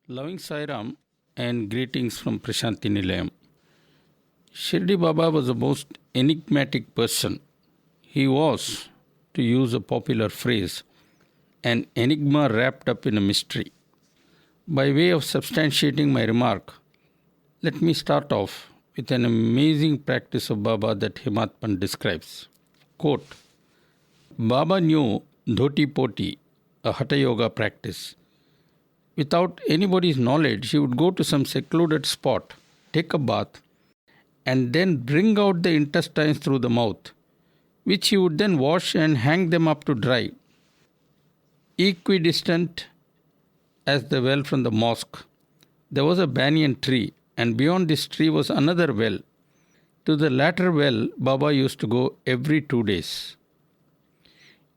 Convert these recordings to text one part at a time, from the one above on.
Loving Sai Ram and greetings from Prashanti Nilayam. Shirdi Baba was the most enigmatic person. He was, to use a popular phrase, an enigma wrapped up in a mystery. By way of substantiating my remark, let me start off with an amazing practice of Baba that Hemant Pant describes. Quote, Baba knew dhoti poti, a hatha yoga practice. Without anybody's knowledge, he would go to some secluded spot, take a bath, and then bring out the intestines through the mouth, which he would then wash and hang them up to dry. Equidistant as the well from the mosque, there was a banyan tree, and beyond this tree was another well. To the latter well, Baba used to go every 2 days.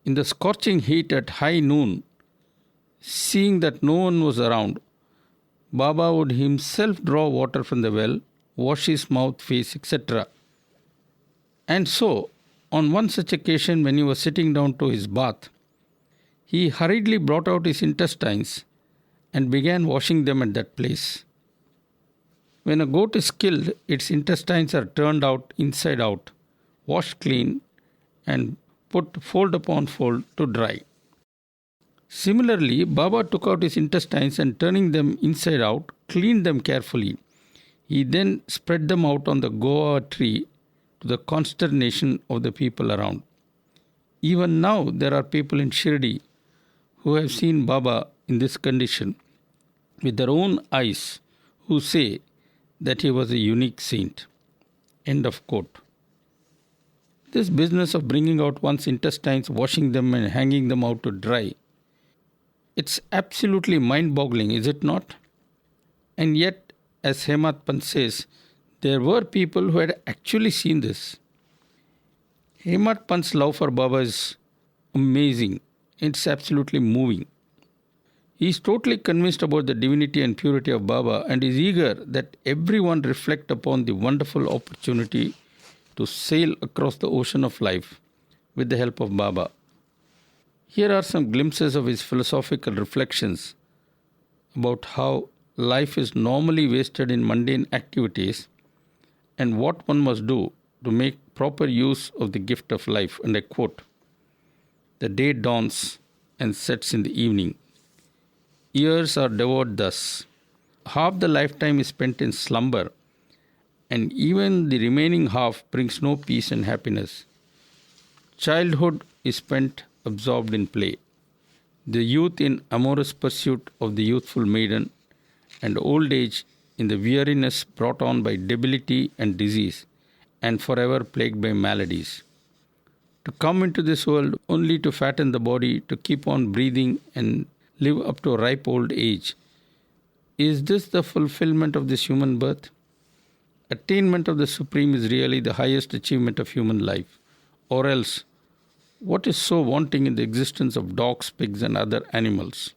In the scorching heat at high noon, seeing that no one was around, Baba would himself draw water from the well, wash his mouth, face, etc. And so, on one such occasion when he was sitting down to his bath, he hurriedly brought out his intestines and began washing them at that place. When a goat is killed, its intestines are turned out inside out, washed clean, and put fold upon fold to dry. Similarly, Baba took out his intestines and turning them inside out, cleaned them carefully. He then spread them out on the Goa tree to the consternation of the people around. Even now, there are people in Shirdi who have seen Baba in this condition with their own eyes, who say that he was a unique saint. End of quote. This business of bringing out one's intestines, washing them and hanging them out to dry, it's absolutely mind-boggling, is it not? And yet, as Hemant Pant says, there were people who had actually seen this. Hemant Pant's love for Baba is amazing. It's absolutely moving. He is totally convinced about the divinity and purity of Baba and is eager that everyone reflect upon the wonderful opportunity to sail across the ocean of life with the help of Baba. Here are some glimpses of his philosophical reflections about how life is normally wasted in mundane activities and what one must do to make proper use of the gift of life. And I quote, the day dawns and sets in the evening. Years are devoured thus. Half the lifetime is spent in slumber, and even the remaining half brings no peace and happiness. Childhood is spent absorbed in play, the youth in amorous pursuit of the youthful maiden, and old age in the weariness brought on by debility and disease, and forever plagued by maladies. To come into this world only to fatten the body, to keep on breathing and live up to a ripe old age. Is this the fulfillment of this human birth? Attainment of the Supreme is really the highest achievement of human life. Or else, what is so wanting in the existence of dogs, pigs and other animals?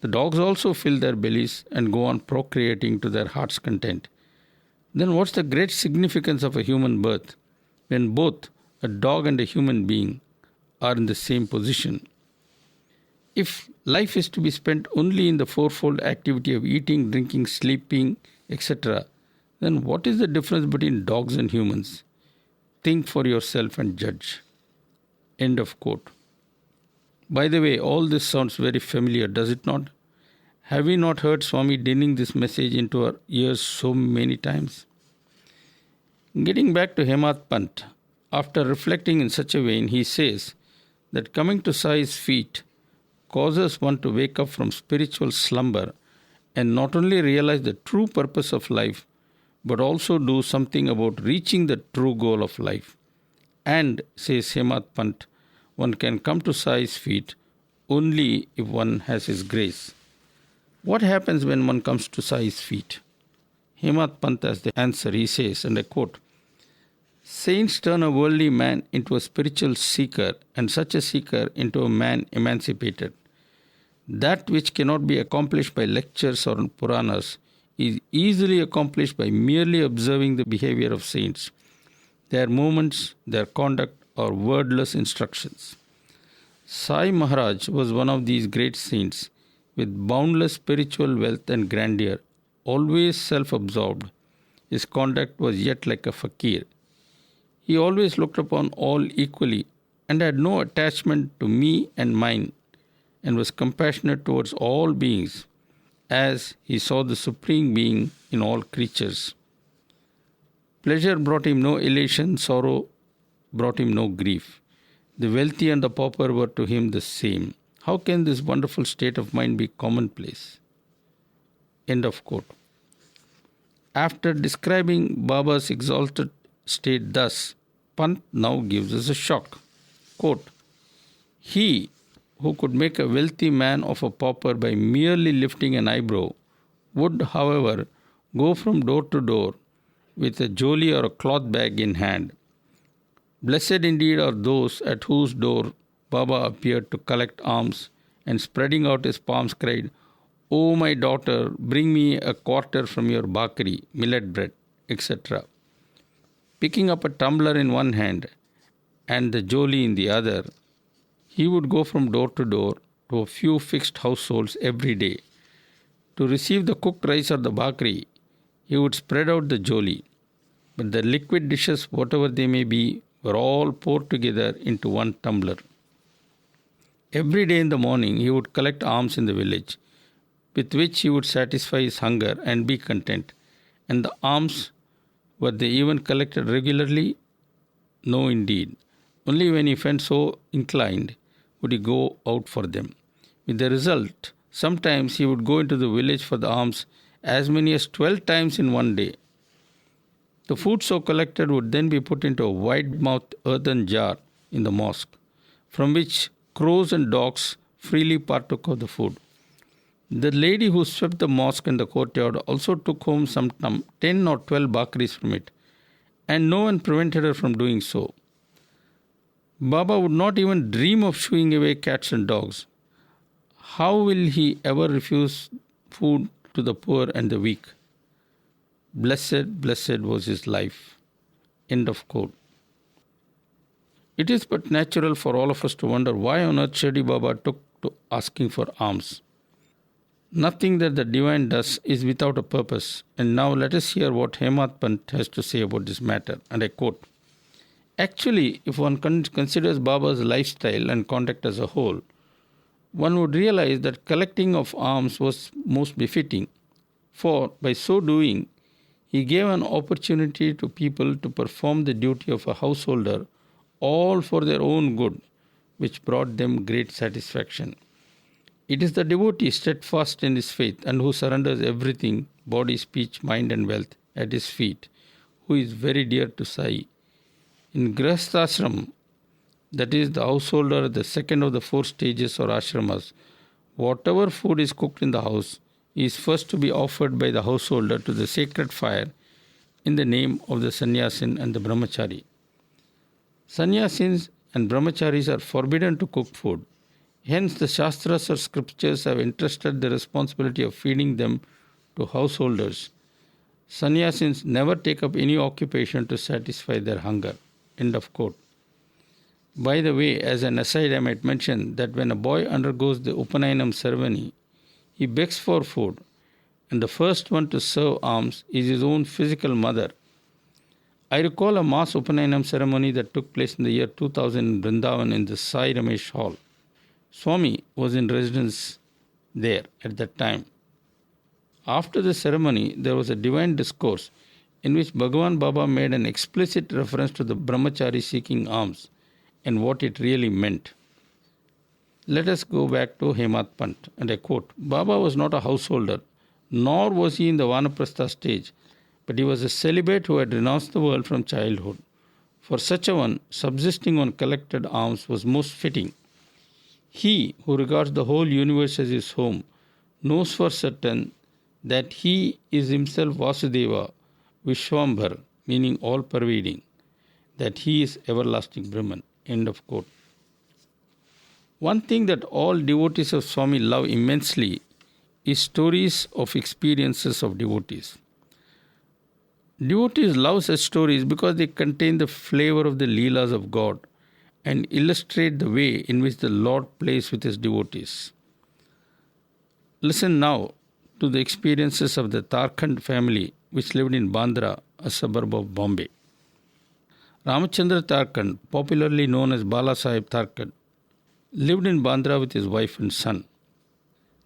The dogs also fill their bellies and go on procreating to their heart's content. Then what's the great significance of a human birth when both a dog and a human being are in the same position? If life is to be spent only in the fourfold activity of eating, drinking, sleeping, etc., then what is the difference between dogs and humans? Think for yourself and judge. End of quote. By the way, all this sounds very familiar, does it not? Have we not heard Swami dinning this message into our ears so many times? Getting back to Hemant Pant, after reflecting in such a vein, he says that coming to Sai's feet causes one to wake up from spiritual slumber and not only realize the true purpose of life, but also do something about reaching the true goal of life. And, says Hemant Pant, one can come to Sai's feet only if one has his grace. What happens when one comes to Sai's feet? Hemant Pant has the answer. He says, and I quote, saints turn a worldly man into a spiritual seeker, and such a seeker into a man emancipated. That which cannot be accomplished by lectures or Puranas is easily accomplished by merely observing the behavior of saints. Their movements, their conduct are wordless instructions. Sai Maharaj was one of these great saints. with boundless spiritual wealth and grandeur, always self-absorbed. His conduct was yet like a fakir. He always looked upon all equally and had no attachment to me and mine, and was compassionate towards all beings, as he saw the Supreme Being in all creatures. Pleasure brought him no elation, sorrow brought him no grief. The wealthy and the pauper were to him the same. How can this wonderful state of mind be commonplace? End of quote. After describing Baba's exalted state thus, Pant now gives us a shock. Quote, he who could make a wealthy man of a pauper by merely lifting an eyebrow would, however, go from door to door with a joli or a cloth bag in hand. Blessed indeed are those at whose door Baba appeared to collect alms, and spreading out his palms cried, "O my daughter, bring me a quarter from your bakri, millet bread," etc. Picking up a tumbler in one hand and the joli in the other, he would go from door to door to a few fixed households every day. To receive the cooked rice or the bakri, he would spread out the joli, but the liquid dishes, whatever they may be, were all poured together into one tumbler. Every day in the morning he would collect alms in the village, with which he would satisfy his hunger and be content. And the alms, were they even collected regularly? No, indeed. Only when he felt so inclined would he go out for them. With the result, sometimes he would go into the village for the alms as many as 12 times in one day. The food so collected would then be put into a wide-mouthed earthen jar in the mosque, from which crows and dogs freely partook of the food. The lady who swept the mosque and the courtyard also took home some 10 or 12 bakris from it, and no one prevented her from doing so. Baba would not even dream of shooing away cats and dogs. How will he ever refuse food to the poor and the weak? Blessed, blessed was his life. End of quote. It is but natural for all of us to wonder why on earth Shirdi Baba took to asking for alms. Nothing that the divine does is without a purpose. And now let us hear what Hemat Pant has to say about this matter. And I quote, actually, if one considers Baba's lifestyle and conduct as a whole, one would realize that collecting of alms was most befitting. For by so doing, he gave an opportunity to people to perform the duty of a householder, all for their own good, which brought them great satisfaction. It is the devotee steadfast in his faith and who surrenders everything, body, speech, mind and wealth, at his feet, who is very dear to Sai. In Grihasthashram, that is the householder, the second of the 4 stages or ashramas, whatever food is cooked in the house is first to be offered by the householder to the sacred fire in the name of the sannyasin and the brahmachari. Sannyasins and brahmacharis are forbidden to cook food. Hence, the Shastras or scriptures have entrusted the responsibility of feeding them to householders. Sannyasins never take up any occupation to satisfy their hunger. End of quote. By the way, as an aside, I might mention that when a boy undergoes the Upanayanam ceremony, he begs for food, and the first one to serve alms is his own physical mother. I recall a mass Upanayanam ceremony that took place in the year 2000 in Vrindavan in the Sai Ram hall. Swami was in residence there at that time. After the ceremony, there was a divine discourse in which Bhagavan Baba made an explicit reference to the brahmachari seeking alms and what it really meant. Let us go back to Hemat Pant, and I quote, Baba was not a householder, nor was he in the Vanaprastha stage, but he was a celibate who had renounced the world from childhood. For such a one, subsisting on collected alms was most fitting. He who regards the whole universe as his home knows for certain that he is himself Vasudeva, Vishwambhar, meaning all-pervading, that he is everlasting Brahman. End of quote. One thing that all devotees of Swami love immensely is stories of experiences of devotees. Devotees love such stories because they contain the flavor of the Leelas of God and illustrate the way in which the Lord plays with his devotees. Listen now to the experiences of the Tarkand family which lived in Bandra, a suburb of Bombay. Ramachandra Tarkand, popularly known as Bala Sahib Tarkand, lived in Bandra with his wife and son.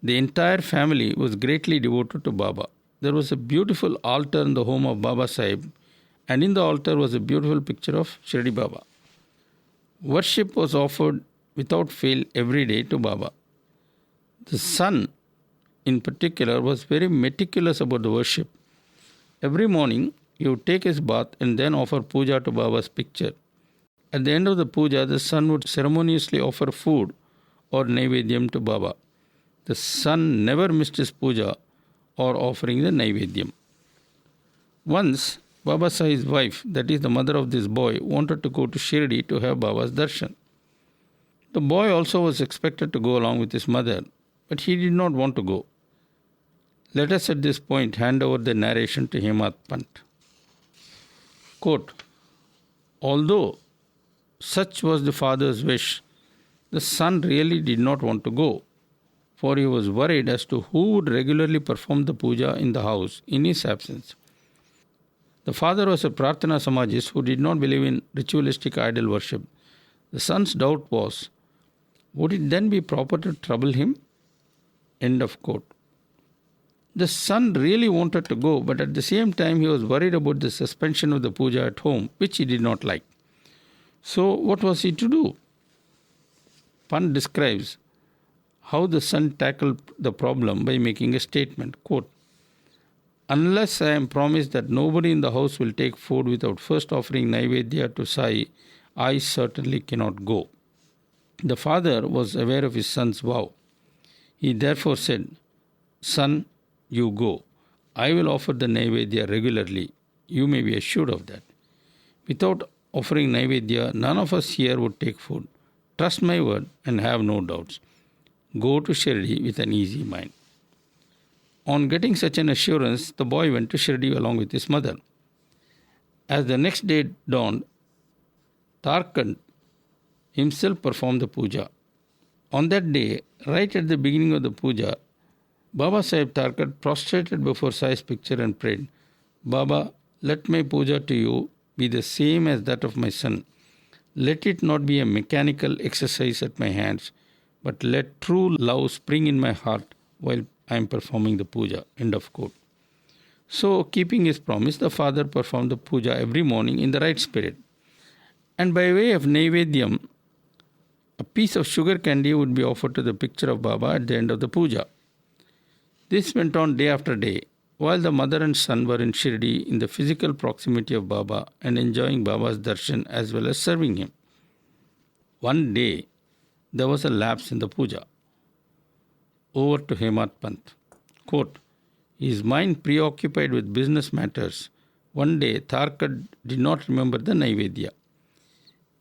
The entire family was greatly devoted to Baba. There was a beautiful altar in the home of Baba Sahib, and in the altar was a beautiful picture of Shirdi Baba. Worship was offered without fail every day to Baba. The son, in particular, was very meticulous about the worship. Every morning, he would take his bath and then offer puja to Baba's picture. At the end of the puja, the son would ceremoniously offer food or naivedyam to Baba. The son never missed his puja or offering the naivedyam. Once, Baba Sahib's wife, that is the mother of this boy, wanted to go to Shirdi to have Baba's darshan. The boy also was expected to go along with his mother, but he did not want to go. Let us at this point hand over the narration to Hemat Pant. Quote, although such was the father's wish, the son really did not want to go, for he was worried as to who would regularly perform the puja in the house in his absence. The father was a Prarthana Samajist who did not believe in ritualistic idol worship. The son's doubt was, would it then be proper to trouble him? End of quote. The son really wanted to go, but at the same time he was worried about the suspension of the puja at home, which he did not like. So what was he to do? Pant describes how the son tackled the problem by making a statement, quote, unless I am promised that nobody in the house will take food without first offering naivedya to Sai, I certainly cannot go. The father was aware of his son's vow. He therefore said, son, you go. I will offer the naivedya regularly. You may be assured of that. Without offering naivedya, none of us here would take food. Trust my word and have no doubts. Go to Shirdi with an easy mind. On getting such an assurance, the boy went to Shirdi along with his mother. As the next day dawned, Tarkand himself performed the puja. On that day, right at the beginning of the puja, Baba Sahib Tarkand prostrated before Sai's picture and prayed, Baba, let my puja to you be the same as that of my son. Let it not be a mechanical exercise at my hands, but let true love spring in my heart while I am performing the puja. End of quote. So, keeping his promise, the father performed the puja every morning in the right spirit. And by way of naivedyam, a piece of sugar candy would be offered to the picture of Baba at the end of the puja. This went on day after day, while the mother and son were in Shirdi in the physical proximity of Baba and enjoying Baba's darshan as well as serving him. One day, there was a lapse in the puja. Over to Hemat Pant. Quote, his mind preoccupied with business matters, one day Tarkand did not remember the naivedya.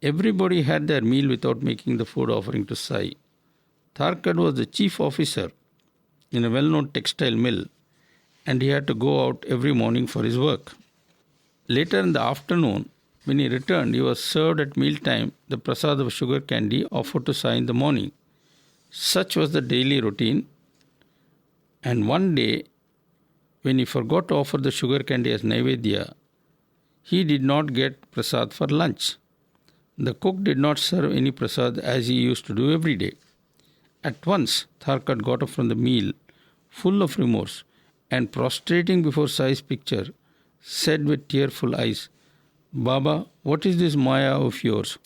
Everybody had their meal without making the food offering to Sai. Tarkand was the chief officer in a well-known textile mill, and he had to go out every morning for his work. Later in the afternoon, when he returned, he was served at mealtime the prasad of sugar candy offered to Sai in the morning. Such was the daily routine, and one day, when he forgot to offer the sugar candy as naivedya, he did not get prasad for lunch. The cook did not serve any prasad as he used to do every day. At once, Tarkand got up from the meal, full of remorse, and prostrating before Sai's picture, said with tearful eyes, Baba, what is this maya of yours?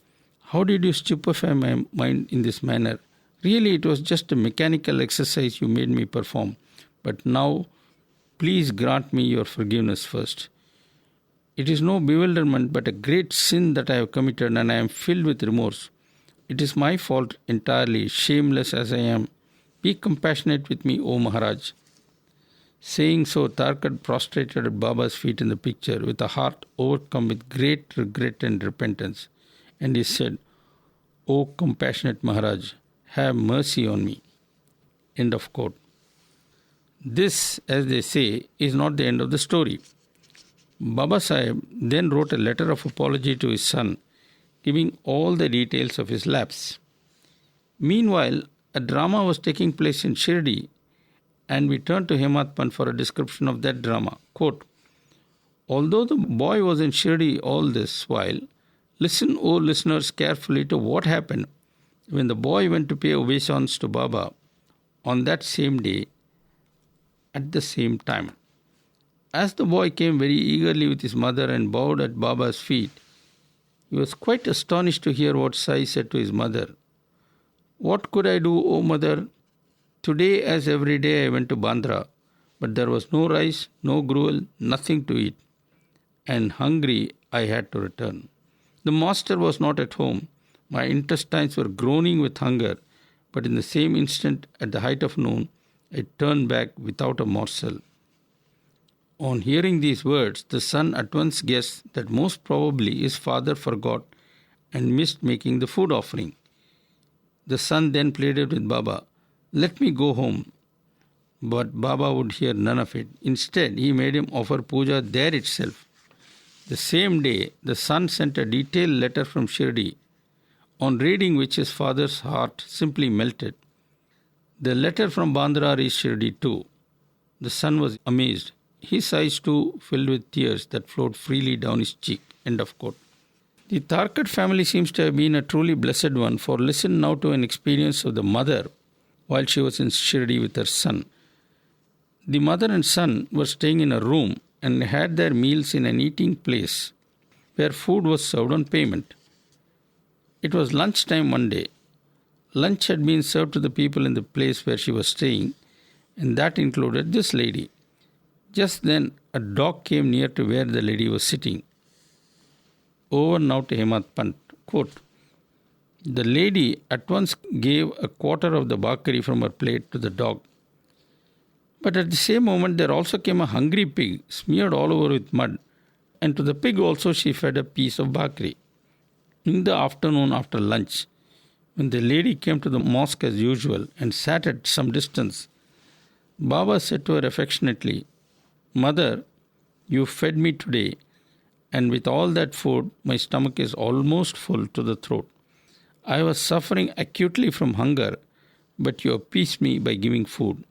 How did you stupefy my mind in this manner? Really, it was just a mechanical exercise you made me perform. But now, please grant me your forgiveness first. It is no bewilderment but a great sin that I have committed, and I am filled with remorse. It is my fault entirely, shameless as I am. Be compassionate with me, O Maharaj. Saying so, Tarkand prostrated at Baba's feet in the picture with a heart overcome with great regret and repentance. And he said, O compassionate Maharaj, have mercy on me. End of quote. This, as they say, is not the end of the story. Baba Sahib then wrote a letter of apology to his son, giving all the details of his lapse. Meanwhile, a drama was taking place in Shirdi, And we turn to Hemant Pant for a description of that drama. Quote, although the boy was in Shirdi all this while, listen, O listeners, carefully to what happened when the boy went to pay obeisance to Baba on that same day at the same time. As the boy came very eagerly with his mother and bowed at Baba's feet, he was quite astonished to hear what Sai said to his mother. What could I do, O mother? Today, as every day, I went to Bandra, but there was no rice, no gruel, nothing to eat. And hungry, I had to return. The master was not at home. My intestines were groaning with hunger, but in the same instant, at the height of noon, I turned back without a morsel. On hearing these words, the son at once guessed that most probably his father forgot and missed making the food offering. The son then pleaded with Baba, let me go home. But Baba would hear none of it. Instead, he made him offer puja there itself. The same day, the son sent a detailed letter from Shirdi, on reading which his father's heart simply melted. The letter from Bandra reached Shirdi too. The son was amazed. His eyes too filled with tears that flowed freely down his cheek. End of quote. The Tharkad family seems to have been a truly blessed one, for listen now to an experience of the mother while she was in Shirdi with her son. The mother and son were staying in a room and had their meals in an eating place where food was served on payment. It was lunchtime one day. Lunch had been served to the people in the place where she was staying, and that included this lady. Just then, a dog came near to where the lady was sitting. Over now to Hemant Pant. Quote, the lady at once gave a quarter of the bakari from her plate to the dog. But at the same moment, there also came a hungry pig, smeared all over with mud, and to the pig also she fed a piece of bakari. In the afternoon after lunch, when the lady came to the mosque as usual and sat at some distance, Baba said to her affectionately, Mother, you fed me today, and with all that food, my stomach is almost full to the throat. I was suffering acutely from hunger, but you appeased me by giving food.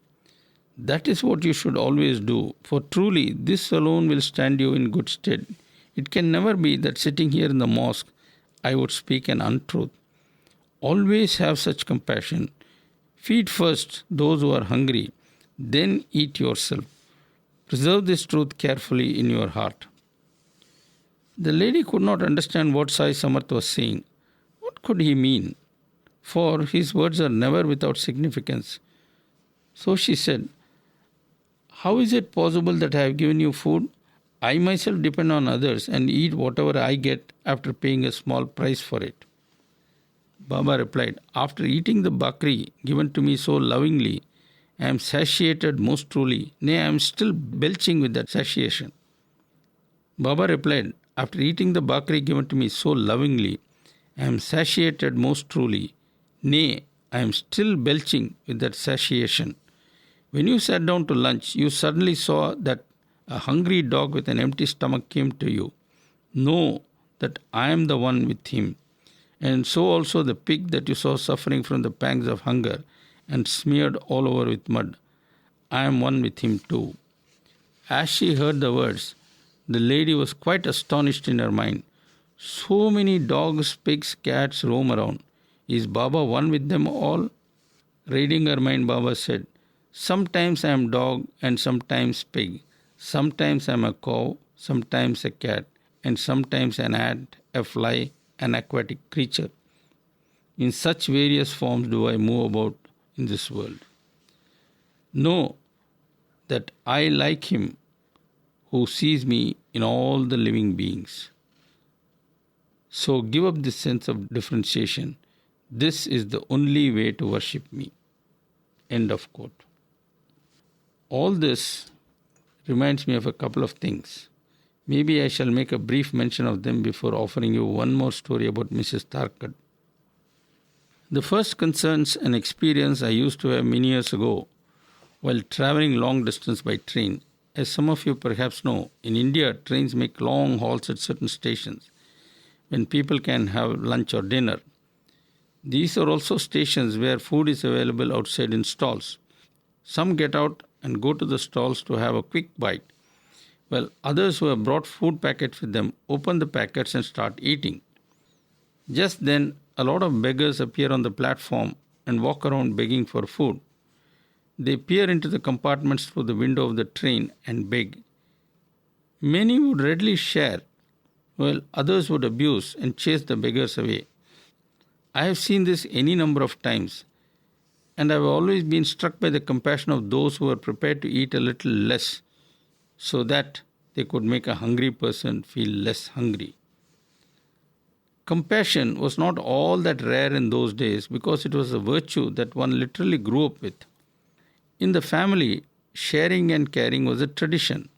That is what you should always do, for truly this alone will stand you in good stead. It can never be that sitting here in the mosque, I would speak an untruth. Always have such compassion. Feed first those who are hungry, then eat yourself. Preserve this truth carefully in your heart. The lady could not understand what Sai Samarth was saying. What could he mean? For his words are never without significance. So she said, how is it possible that I have given you food? I myself depend on others and eat whatever I get after paying a small price for it. Baba replied, after eating the bakri given to me so lovingly, I am satiated most truly. Nay, I am still belching with that satiation. Baba replied, after eating the bakri given to me so lovingly, I am satiated most truly. Nay, I am still belching with that satiation. When you sat down to lunch, you suddenly saw that a hungry dog with an empty stomach came to you. Know that I am the one with him. And so also the pig that you saw suffering from the pangs of hunger and smeared all over with mud. I am one with him too. As she heard the words, the lady was quite astonished in her mind. So many dogs, pigs, cats roam around. Is Baba one with them all? Reading her mind, Baba said, sometimes I am dog and sometimes pig. Sometimes I am a cow, sometimes a cat, and sometimes an ant, a fly, an aquatic creature. In such various forms do I move about in this world. Know that I like him who sees me in all the living beings. So give up this sense of differentiation. This is the only way to worship me. End of quote. All this reminds me of a couple of things. Maybe I shall make a brief mention of them before offering you one more story about Mrs. Tharkad. The first concerns an experience I used to have many years ago while traveling long distance by train. As some of you perhaps know, in India, trains make long halts at certain stations when people can have lunch or dinner. These are also stations where food is available outside in stalls. Some get out and go to the stalls to have a quick bite, while others who have brought food packets with them open the packets and start eating. Just then, a lot of beggars appear on the platform and walk around begging for food. They peer into the compartments through the window of the train and beg. Many would readily share, while others would abuse and chase the beggars away. I have seen this any number of times, and I have always been struck by the compassion of those who are prepared to eat a little less so that they could make a hungry person feel less hungry. Compassion was not all that rare in those days because it was a virtue that one literally grew up with. In the family, sharing and caring was a tradition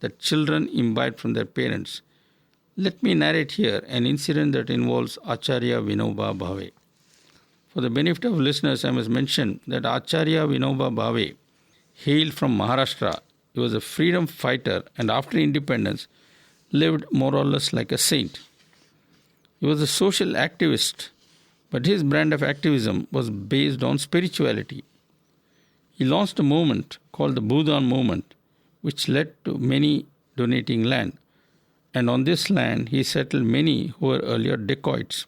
that children imbibed from their parents. Let me narrate here an incident that involves Acharya Vinoba Bhave. For the benefit of listeners, I must mention that Acharya Vinoba Bhave hailed from Maharashtra. He was a freedom fighter and after independence lived more or less like a saint. He was a social activist, but his brand of activism was based on spirituality. He launched a movement called the Bhudan movement, which led to many donating land. And on this land, he settled many who were earlier dacoits.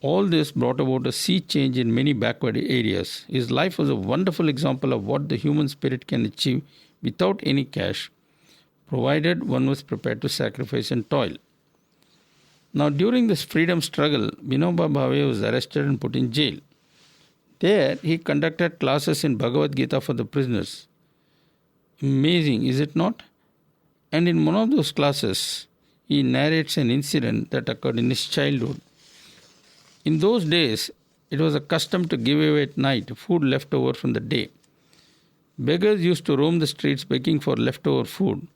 All this brought about a sea change in many backward areas. His life was a wonderful example of what the human spirit can achieve without any cash, provided one was prepared to sacrifice and toil. Now, during this freedom struggle, Vinoba Bhave was arrested and put in jail. There, he conducted classes in Bhagavad Gita for the prisoners. Amazing, is it not? And in one of those classes, he narrates an incident that occurred in his childhood. In those days, it was a custom to give away at night food left over from the day. Beggars used to roam the streets begging for leftover food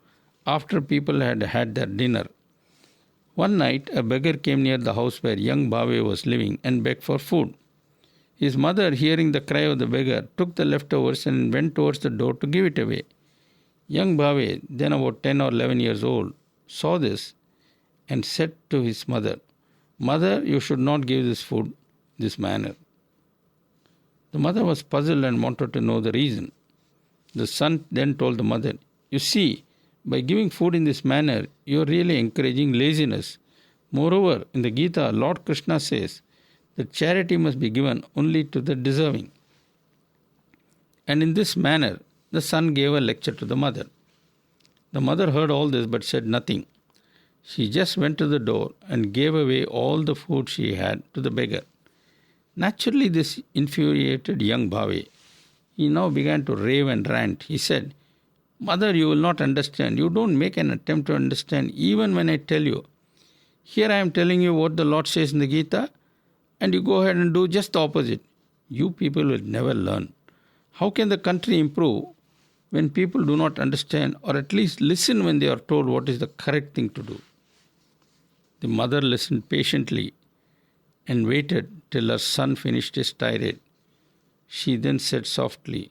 after people had had their dinner. One night, a beggar came near the house where young Bhave was living and begged for food. His mother, hearing the cry of the beggar, took the leftovers and went towards the door to give it away. Young Bhave, then about 10 or 11 years old, saw this and said to his mother, "Mother, you should not give this food this manner." The mother was puzzled and wanted to know the reason. The son then told the mother, "You see, by giving food in this manner, you are really encouraging laziness. Moreover, in the Gita, Lord Krishna says that charity must be given only to the deserving." And in this manner, the son gave a lecture to the mother. The mother heard all this but said nothing. She just went to the door and gave away all the food she had to the beggar. Naturally, this infuriated young Bhave. He now began to rave and rant. He said, "Mother, you will not understand. You don't make an attempt to understand even when I tell you. Here I am telling you what the Lord says in the Gita, and you go ahead and do just the opposite. You people will never learn. How can the country improve when people do not understand or at least listen when they are told what is the correct thing to do?" The mother listened patiently and waited till her son finished his tirade. She then said softly,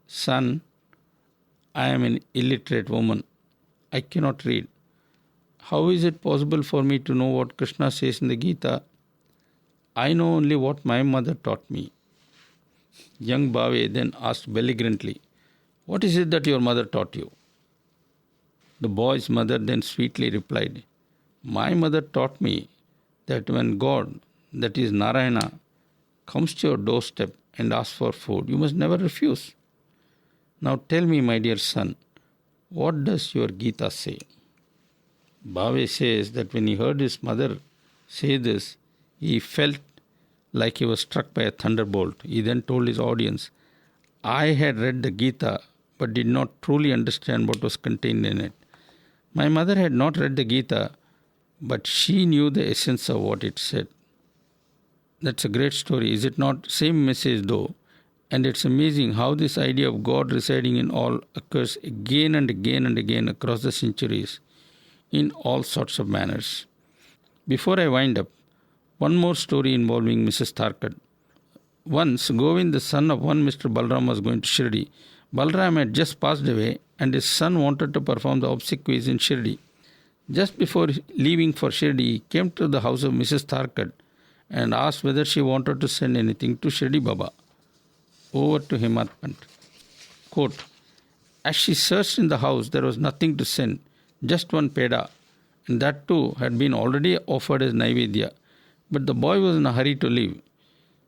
"Son, I am an illiterate woman. I cannot read. How is it possible for me to know what Krishna says in the Gita? I know only what my mother taught me." Young Bhave then asked belligerently, "What is it that your mother taught you?" The boy's mother then sweetly replied, "My mother taught me that when God, that is Narayana, comes to your doorstep and asks for food, you must never refuse. Now tell me, my dear son, what does your Gita say?" Bhave says that when he heard his mother say this, he felt like he was struck by a thunderbolt. He then told his audience, "I had read the Gita but did not truly understand what was contained in it. My mother had not read the Gita, but she knew the essence of what it said." That's a great story, is it not? Same message though. And it's amazing how this idea of God residing in all occurs again and again and again across the centuries in all sorts of manners. Before I wind up, one more story involving Mrs. Tharkad. Once, Govind, the son of one Mr. Balram, was going to Shirdi. Balram had just passed away and his son wanted to perform the obsequies in Shirdi. Just before leaving for Shirdi, he came to the house of Mrs. Tharkad and asked whether she wanted to send anything to Shirdi Baba. Over to Hemat Pant. Quote, As she searched in the house, there was nothing to send, just one peda, and that too had been already offered as Naivedya. But the boy was in a hurry to leave.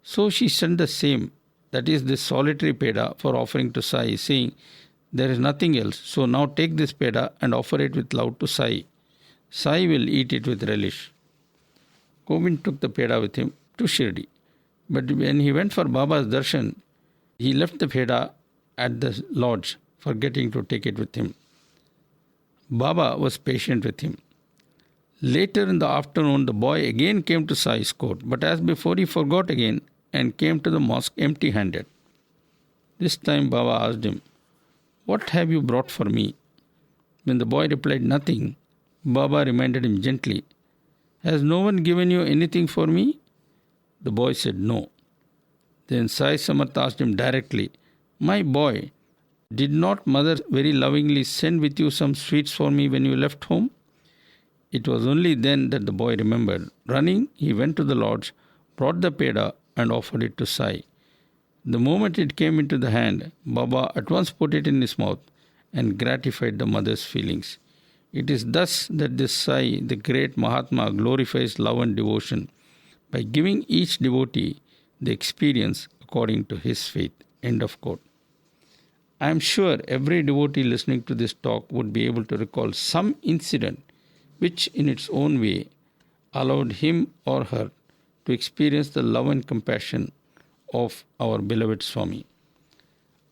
So she sent the same, that is this solitary peda, for offering to Sai, saying, "There is nothing else, so now take this peda and offer it with love to Sai. Sai will eat it with relish." Govind took the peda with him to Shirdi. But when he went for Baba's darshan, he left the peda at the lodge, forgetting to take it with him. Baba was patient with him. Later in the afternoon, the boy again came to Sai's court, but as before he forgot again and came to the mosque empty-handed. This time Baba asked him, "What have you brought for me?" When the boy replied nothing, Baba reminded him gently, "Has no one given you anything for me?" The boy said no. Then Sai Samarth asked him directly, "My boy, did not mother very lovingly send with you some sweets for me when you left home?" It was only then that the boy remembered. Running, he went to the lodge, brought the peda and offered it to Sai. The moment it came into the hand, Baba at once put it in his mouth and gratified the mother's feelings. It is thus that this Sai, the great Mahatma, glorifies love and devotion by giving each devotee the experience according to his faith. End of quote. I am sure every devotee listening to this talk would be able to recall some incident which in its own way allowed him or her to experience the love and compassion of our beloved Swami.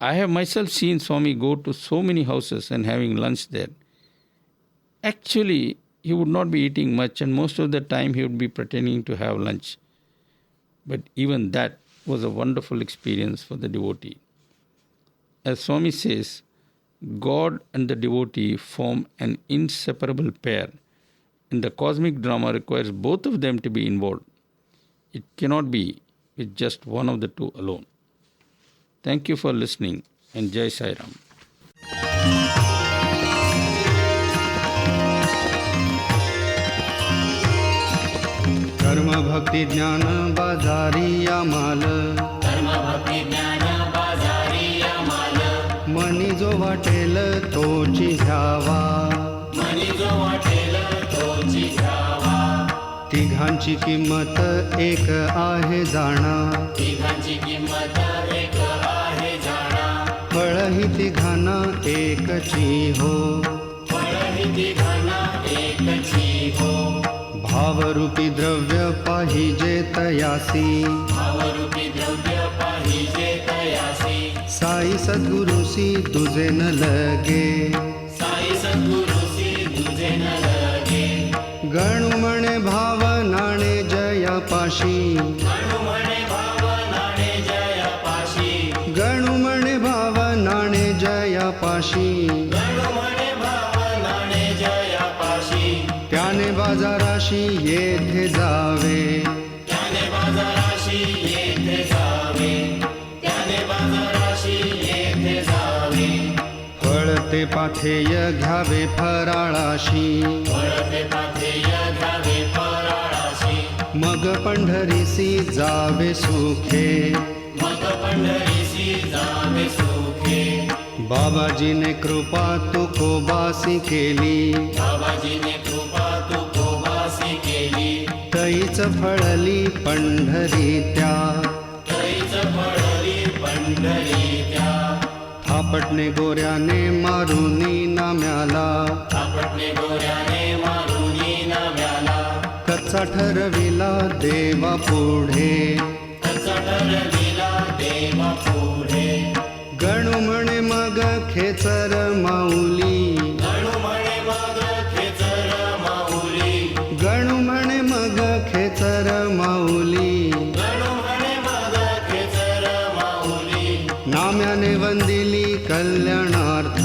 I have myself seen Swami go to so many houses and having lunch there. Actually, he would not be eating much, and most of the time he would be pretending to have lunch. But even that was a wonderful experience for the devotee. As Swami says, God and the devotee form an inseparable pair, and the cosmic drama requires both of them to be involved. It cannot be with just one of the two alone. Thank you for listening, and Jai Sai Ram. धर्म भक्ति ज्ञान बाजारी माल, धर्म भक्ति ज्ञान बाजारी माल, money जो वाटेल तोची घ्यावा, मनी जो वाटेल तोची घ्यावा, तिघांची किंमत एक आहे जाणा, तिघांची किंमत एक आहे जाणा, फळही तिघांना एकची हो, फळही तिघांना एकची हो, भावरूपी द्रव्य पाहिजे तयासी, भावरूपी द्रव्य पाहिजे तयासी, साई सद्गुरुसी तुझे न लगे, साई सद्गुरुसी तुझे न लगे, गणू म्हणे भाव नाणे जयापाशी, गणू म्हणे भाव नाणे जयापाशी, गणू म्हणे भाव नाणे जयापाशी, गणू म्हणे भाव नाणे जयापाशी, त्याने बाजाराशी येथे जावे, त्याने बाजाराशी येथे जावे, त्याने बाजाराशी येथे जावे, फळते पाथेय घ्यावे फराळाशी, वळते पाथेय घ्यावे फराळाशी, मग पंढरीसी जावे सुखे, मग पंढरीसी जावे सुखे, बाबाजीने कृपा तुकोबासी केली, बाबाजीने कृपा तुकोबासी केली, तैच फळली पंढरी त्या, तैच फळली पंढरी त्या, थापटणे गोऱ्याने मारुनी नाम्याला, आपटणे गोऱ्याने मारुनी नव्याला, कच्चा ठरविला देवा पुढे, कच्चा ठरविला देवा पुढे, गणू म्हणे मग खेचर माऊली, गणू म्हणे मग खेचर माऊली, गणू म्हणे मग खेचर माऊली, गणू म्हणे मग खेचर माऊली, नाम्याने वंदिली कल्याणार्थ,